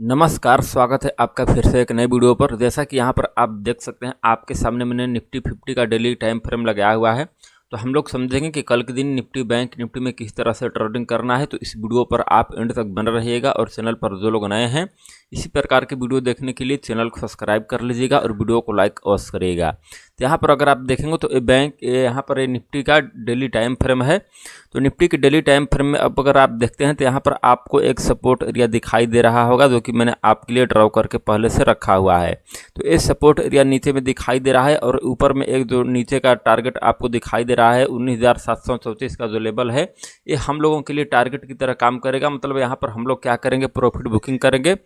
नमस्कार, स्वागत है आपका फिर से एक नए वीडियो पर। जैसा कि यहाँ पर आप देख सकते हैं, आपके सामने मैंने निफ्टी 50 का डेली टाइम फ्रेम लगाया हुआ है। तो हम लोग समझेंगे कि कल के दिन निफ्टी बैंक निफ्टी में किस तरह से ट्रेडिंग करना है। तो इस वीडियो पर आप एंड तक बने रहिएगा और चैनल पर जो लोग नए हैं इसी प्रकार के वीडियो देखने के लिए चैनल को सब्सक्राइब कर लीजिएगा और वीडियो को लाइक अवश्य करिएगा। तो यहाँ पर अगर आप देखेंगे तो यहाँ पर निफ्टी का डेली टाइम फ्रेम है। तो निफ्टी के डेली टाइम फ्रेम में अब अगर आप देखते हैं तो यहाँ पर आपको एक सपोर्ट एरिया दिखाई दे रहा होगा, जो कि मैंने आपके लिए ड्रॉ करके पहले से रखा हुआ है। तो ये सपोर्ट एरिया नीचे में दिखाई दे रहा है और ऊपर में एक जो नीचे का टारगेट आपको दिखाई दे रहा है 19,734 का जो लेवल है, ये हम लोगों के लिए टारगेट की तरह काम करेगा। मतलब यहाँ पर हम लोग क्या करेंगे, प्रॉफिट बुकिंग करेंगे।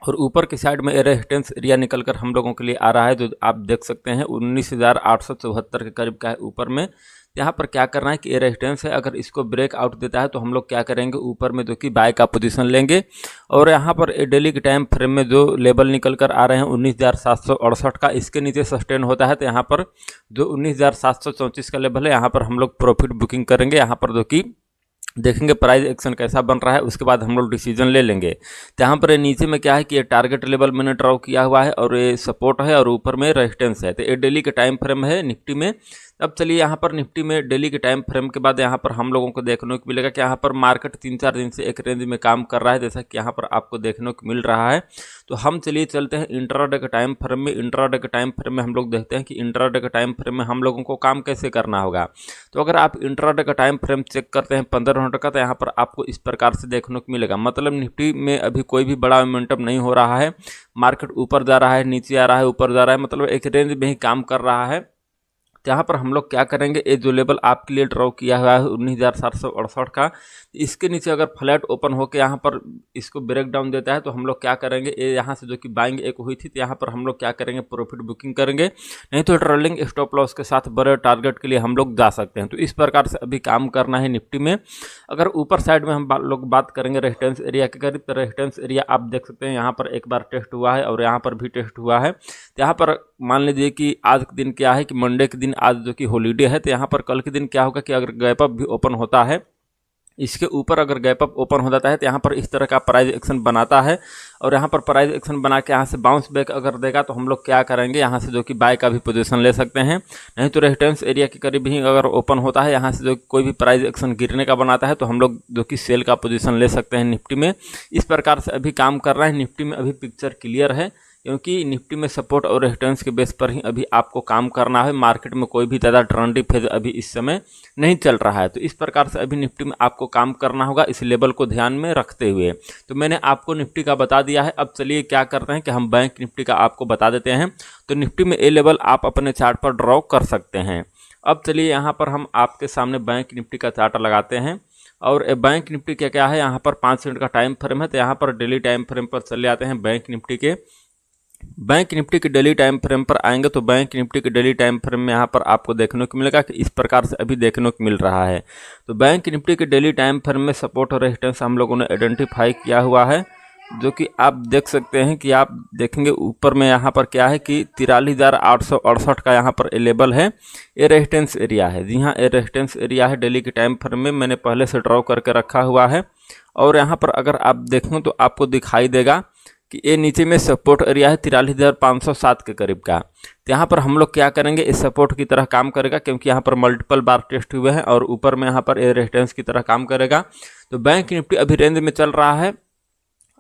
और ऊपर की साइड में रेजिस्टेंस एरिया निकल कर हम लोगों के लिए आ रहा है, जो आप देख सकते हैं 19,874 के करीब का है ऊपर में। यहाँ पर क्या करना है कि ये रेजिस्टेंस है, अगर इसको ब्रेक आउट देता है तो हम लोग क्या करेंगे, ऊपर में जो कि बाय का पोजीशन लेंगे। और यहाँ पर डेली के टाइम फ्रेम में जो लेवल निकल कर आ रहे हैं 19,768 का, इसके नीचे सस्टेन होता है तो यहाँ पर जो 19,734 का लेवल है, यहाँ पर हम लोग प्रॉफिट बुकिंग करेंगे। यहाँ पर जो कि देखेंगे प्राइस एक्शन कैसा बन रहा है, उसके बाद हम लोग डिसीजन ले लेंगे। तो यहाँ पर नीचे में क्या है कि ये टारगेट लेवल मैंने ड्रॉ किया हुआ है और ये सपोर्ट है और ऊपर में रेजिस्टेंस है। तो ये डेली के टाइम फ्रेम है निफ्टी में। अब चलिए यहाँ पर निफ्टी में डेली के टाइम फ्रेम के बाद यहाँ पर हम लोगों को देखने को मिलेगा कि यहाँ पर मार्केट 3-4 दिन से एक रेंज में काम कर रहा है, जैसा कि यहाँ पर आपको देखने को मिल रहा है। तो हम चलिए चलते हैं इंट्राडे के टाइम फ्रेम में। इंट्राडे के टाइम फ्रेम में हम लोग देखते हैं कि इंट्राडे के टाइम फ्रेम में हम लोगों को काम कैसे करना होगा। तो अगर आप इंट्राडे का टाइम फ्रेम चेक करते हैं 15 मिनट का, तो यहाँ पर आपको इस प्रकार से देखने को मिलेगा। मतलब निफ्टी में अभी कोई भी बड़ा मोमेंटम नहीं हो रहा है, मार्केट ऊपर जा रहा है, नीचे आ रहा है, ऊपर जा रहा है, मतलब एक रेंज में ही काम कर रहा है। यहाँ पर हम लोग क्या करेंगे, ये जो लेवल आपके लिए ड्रॉ किया हुआ है 19,768 का, इसके नीचे अगर फ्लैट ओपन होकर यहाँ पर इसको ब्रेक डाउन देता है तो हम लोग क्या करेंगे, ये यहाँ से जो कि बाइंग एक हुई थी, तो यहाँ पर हम लोग क्या करेंगे, प्रॉफिट बुकिंग करेंगे। नहीं तो ट्रेलिंग स्टॉप लॉस के साथ बड़े टारगेट के लिए हम लोग जा सकते हैं। तो इस प्रकार से अभी काम करना है निफ्टी में। अगर ऊपर साइड में हम लोग बात करेंगे रेजिस्टेंस एरिया के करीब, तो रेजिस्टेंस एरिया आप देख सकते हैं यहाँ पर एक बार टेस्ट हुआ है और यहाँ पर भी टेस्ट हुआ है। तो यहाँ पर मान लीजिए कि आज के दिन क्या है कि मंडे के दिन आज जो कि हॉलीडे है, तो यहाँ पर कल के दिन क्या होगा कि अगर गैप अप भी ओपन होता है, इसके ऊपर अगर गैप अप ओपन हो जाता है तो यहाँ पर इस तरह का प्राइस एक्शन बनाता है और यहाँ पर प्राइस एक्शन बना के यहाँ से बाउंस बैक अगर देगा तो हम लोग क्या करेंगे, यहाँ से जो कि बाय का भी पोजीशन ले सकते हैं। नहीं तो रेजिस्टेंस एरिया के करीब ही अगर ओपन होता है, यहाँ से जो कोई भी प्राइस एक्शन गिरने का बनाता है तो हम लोग जो कि सेल का पोजीशन ले सकते हैं निफ्टी में। इस प्रकार से अभी काम कर रहा है निफ्टी में। अभी पिक्चर क्लियर है, क्योंकि निफ्टी में सपोर्ट और रेजिस्टेंस के बेस पर ही अभी आपको काम करना है। मार्केट में कोई भी ज़्यादा ट्रेंडी फेज अभी इस समय नहीं चल रहा है। तो इस प्रकार से अभी निफ्टी में आपको काम करना होगा इस लेवल को ध्यान में रखते हुए। तो मैंने आपको निफ्टी का बता दिया है। अब चलिए क्या करते हैं कि हम बैंक निफ्टी का आपको बता देते हैं। तो निफ्टी में ये लेवल आप अपने चार्ट पर ड्रॉ कर सकते हैं। अब चलिए यहाँ पर हम आपके सामने बैंक निफ्टी का चार्ट लगाते हैं और बैंक निफ्टी क्या क्या है, यहाँ पर 5 मिनट का टाइम फ्रेम है। तो यहाँ पर डेली टाइम फ्रेम पर चले आते हैं। बैंक निफ्टी के डेली टाइम फ्रेम पर आएंगे तो बैंक निफ्टी के डेली टाइम फ्रेम में यहाँ पर आपको देखने को मिलेगा कि इस प्रकार से अभी देखने को मिल रहा है। तो बैंक निफ्टी के डेली टाइम फ्रेम में सपोर्ट और रेजिस्टेंस हम लोगों ने आइडेंटिफाई किया हुआ है, जो कि आप देख सकते हैं कि आप देखेंगे ऊपर में यहाँ पर क्या है कि 43,868 का यहाँ पर लेवल है। ये रेजिस्टेंस एरिया है। जी हाँ, ये रेजिस्टेंस एरिया है डेली के टाइम फ्रेम में, मैंने पहले से ड्रॉ करके रखा हुआ है। और यहाँ पर अगर आप देखें तो आपको दिखाई देगा कि ये नीचे में सपोर्ट एरिया है 43,507 के करीब का। तो यहाँ पर हम लोग क्या करेंगे, इस सपोर्ट की तरह काम करेगा, क्योंकि यहाँ पर मल्टीपल बार टेस्ट हुए हैं और ऊपर में यहाँ पर ये रेजिस्टेंस की तरह काम करेगा। तो बैंक निफ्टी अभी रेंज में चल रहा है।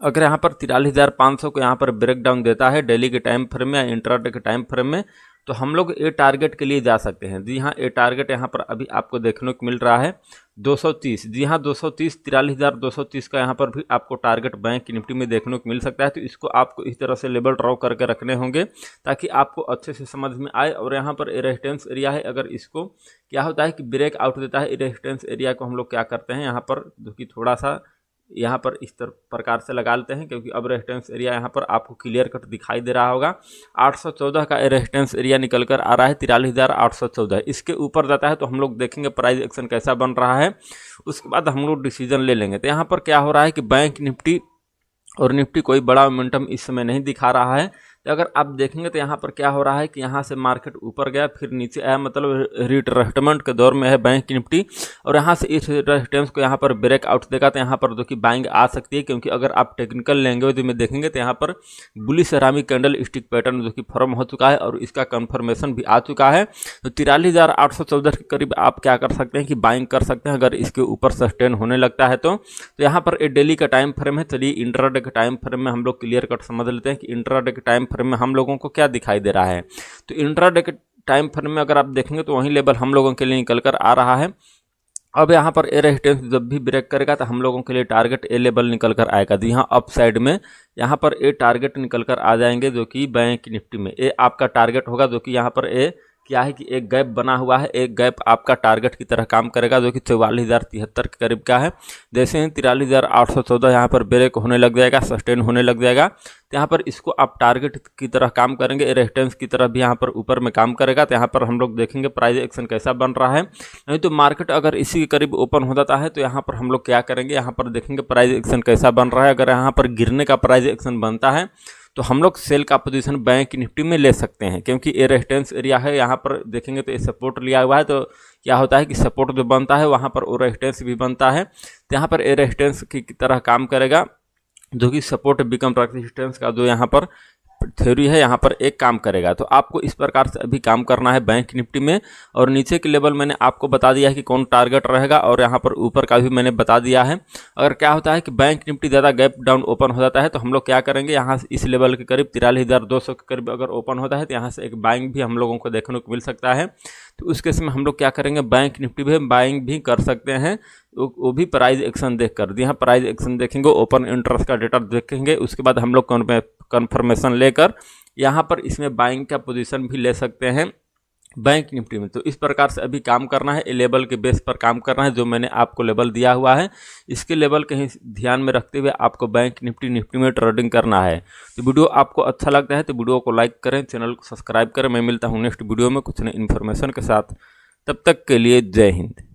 अगर यहाँ पर 43,500 को यहाँ पर ब्रेक डाउन देता है डेली के टाइम फ्रेम में या इंट्राडे के टाइम फ्रेम में, तो हम लोग ये टारगेट के लिए जा सकते हैं। जी हाँ, ये टारगेट यहाँ पर अभी आपको देखने को मिल रहा है 230। जी हाँ, 230, 43,230 का यहाँ पर भी आपको टारगेट बैंक निफ्टी में देखने को मिल सकता है। तो इसको आपको इस तरह से लेवल ड्रॉ करके रखने होंगे ताकि आपको अच्छे से समझ में आए। और यहाँ पर रेजिस्टेंस एरिया है, अगर इसको क्या होता है कि ब्रेक आउट देता है, रेजिस्टेंस एरिया को हम लोग क्या करते हैं यहाँ पर जो कि थोड़ा सा यहाँ पर इस प्रकार से लगा लेते हैं, क्योंकि अब रेजिस्टेंस एरिया यहाँ पर आपको क्लियर कट दिखाई दे रहा होगा। 814 का रेजिस्टेंस एरिया निकल कर आ रहा है 43,814। इसके ऊपर जाता है तो हम लोग देखेंगे प्राइस एक्शन कैसा बन रहा है, उसके बाद हम लोग डिसीजन ले लेंगे। तो यहाँ पर क्या हो रहा है कि बैंक निफ्टी और निफ्टी कोई बड़ा मोमेंटम इस समय नहीं दिखा रहा है। तो अगर आप देखेंगे तो यहाँ पर क्या हो रहा है कि यहाँ से मार्केट ऊपर गया फिर नीचे आया, मतलब रिट्रेसमेंट के दौर में है बैंक निफ्टी, और यहाँ से इस रेजिस्टेंस को यहाँ पर ब्रेक आउट देगा तो यहाँ पर जो कि बाइंग आ सकती है, क्योंकि अगर आप टेक्निकल लैंग्वेज में देखेंगे तो यहाँ पर bullish ceramic candle stick pattern जो कि फॉर्म हो चुका है और इसका कंफर्मेशन भी आ चुका है। तो 43,814 के करीब आप क्या कर सकते हैं कि बाइंग कर सकते हैं अगर इसके ऊपर सस्टेन होने लगता है तो यहाँ पर एक डेली का टाइम फ्रेम है। चलिए इंट्राडे के टाइम फ्रेम में हम लोग क्लियर कट समझ लेते हैं कि इंट्राडे के टाइम फ्रेम में हम लोगों को क्या दिखाई दे रहा है। तो इंट्राडे के टाइम फ्रेम में अगर आप देखेंगे तो वही लेवल हम लोगों के लिए निकल कर आ रहा है। अब यहाँ पर ए रेजिस्टेंस जब भी ब्रेक करेगा तो हम लोगों के लिए टारगेट ए लेवल निकल कर आएगा। तो यहाँ अप साइड में यहाँ पर ए टारगेट निकल कर आ जाएंगे जो कि बैंक निफ्टी में ए आपका टारगेट होगा, जो कि यहाँ पर ए क्या है कि एक गैप बना हुआ है, एक गैप आपका टारगेट की तरह काम करेगा जो कि 44,073 के करीब का है। जैसे ही 43,814 यहाँ पर ब्रेक होने लग जाएगा, सस्टेन होने लग जाएगा, तो यहाँ पर इसको आप टारगेट की तरह काम करेंगे, रेजिस्टेंस की तरह भी यहाँ पर ऊपर में काम करेगा। तो यहाँ पर हम लोग देखेंगे प्राइस एक्शन कैसा बन रहा है। नहीं तो मार्केट अगर इसी के करीब ओपन हो जाता है तो यहाँ पर हम लोग क्या करेंगे, यहाँ पर देखेंगे प्राइस एक्शन कैसा बन रहा है। अगर यहाँ पर गिरने का प्राइस एक्शन बनता है तो हम लोग सेल का पोजीशन बैंक निफ्टी में ले सकते हैं, क्योंकि ये रेजिस्टेंस एरिया है। यहाँ पर देखेंगे तो ये सपोर्ट लिया हुआ है, तो क्या होता है कि सपोर्ट जो बनता है वहाँ पर वो रेजिस्टेंस भी बनता है। तो यहाँ पर ये रेजिस्टेंस की तरह काम करेगा, जो कि सपोर्ट बिकम रेजिस्टेंस का जो यहाँ पर थ्योरी है यहाँ पर एक काम करेगा। तो आपको इस प्रकार से अभी काम करना है बैंक निफ्टी में। और नीचे के लेवल मैंने आपको बता दिया है कि कौन टारगेट रहेगा, और यहाँ पर ऊपर का भी मैंने बता दिया है। अगर क्या होता है कि बैंक निफ्टी ज़्यादा गैप डाउन ओपन हो जाता है तो हम लोग क्या करेंगे, यहाँ से इस लेवल के करीब 43,200 के करीब अगर ओपन होता है तो यहाँ से एक बाइंग भी हम लोगों को देखने को मिल सकता है। तो उस केस में हम लोग क्या करेंगे, बैंक निफ्टी में बाइंग भी कर सकते हैं, वो भी प्राइस एक्शन देख कर। यहाँ प्राइस एक्शन देखेंगे, ओपन इंटरेस्ट का डेटा देखेंगे, उसके बाद हम लोग कन्फर्मेशन लेकर यहाँ पर इसमें बाइंग का पोजीशन भी ले सकते हैं बैंक निफ्टी में। तो इस प्रकार से अभी काम करना है, लेवल के बेस पर काम करना है। जो मैंने आपको लेवल दिया हुआ है इसके लेवल कहीं ध्यान में रखते हुए आपको बैंक निफ्टी में ट्रेडिंग करना है। तो वीडियो आपको अच्छा लगता है तो वीडियो को लाइक करें, चैनल को सब्सक्राइब करें। मैं मिलता हूँ नेक्स्ट वीडियो में कुछ नई इन्फॉर्मेशन के साथ, तब तक के लिए जय हिंद।